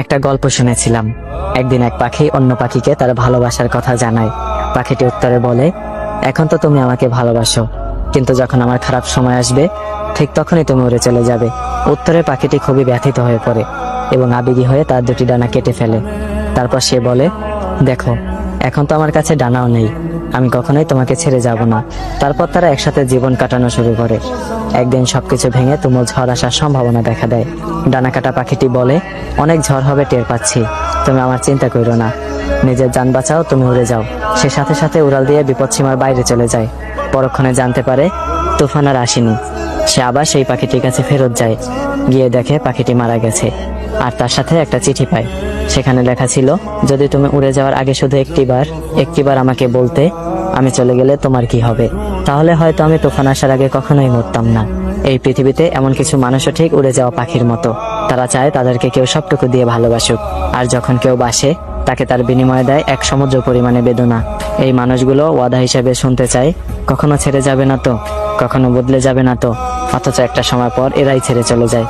একটা গল্প শুনেছিলাম। একদিন এক পাখি অন্য পাখিকে তার ভালোবাসার কথা জানায়। পাখিটি উত্তরে বলে, এখন তো তুমি আমাকে ভালোবাসো, কিন্তু যখন আমার খারাপ সময় আসবে ঠিক তখনই তুমি উড়ে চলে যাবে। উত্তরে পাখিটি খুবই ব্যথিত হয়ে পড়ে এবং আবেগী হয়ে তার দুটি ডানা কেটে ফেলে। তারপর সে বলে, দেখো, এখন তো আমার কাছে ডানাও নেই, আমি কখনোই তোমাকে ছেড়ে যাব না। তারপর তারা একসাথে জীবন কাটানো শুরু করে। একদিন সবকিছু ভেঙে তুমুল ঝড় আসার সম্ভাবনা দেখা দেয়। ডানা কাটা পাখিটি বলে, অনেক ঝড় হবে টের পাচ্ছি, তুমি আমার চিন্তা করো না, নিজের জান বাঁচাও, তুমি উড়ে যাও। সে সাথে সাথে উড়াল দিয়ে বিপদসীমার বাইরে চলে যায়। পরক্ষণে জানতে পারে তুফান আর আসেনি। সে আবার সেই পাখিটির কাছে ফেরত যায়। গিয়ে দেখে পাখিটি মারা গেছে, আর তার সাথে একটা চিঠি পায়। সেখানে লেখা ছিল, যদি তুমি উড়ে যাওয়ার আগে শুধু একটিবার আমাকে বলতে, আমি চলে গেলে তোমার কি হবে, তাহলে হয়তো আমি তুফান আসার আগে কখনোই মরতাম না। এই পৃথিবীতে এমন কিছু মানুষও ঠিক উড়ে যাওয়া পাখির মতো, তারা চায় তাদেরকে কেউ সবটুকু দিয়ে ভালোবাসুক, আর যখন কেউ বাসে তাকে তার বিনিময়ে দেয় এক সমুদ্র পরিমাণে বেদনা। এই মানুষগুলো ওয়াদা হিসেবে শুনতে চায়, কখনো ছেড়ে যাবে না তো, কখনো বদলে যাবে না তো, অথচ একটা সময় পর এরাই ছেড়ে চলে যায়।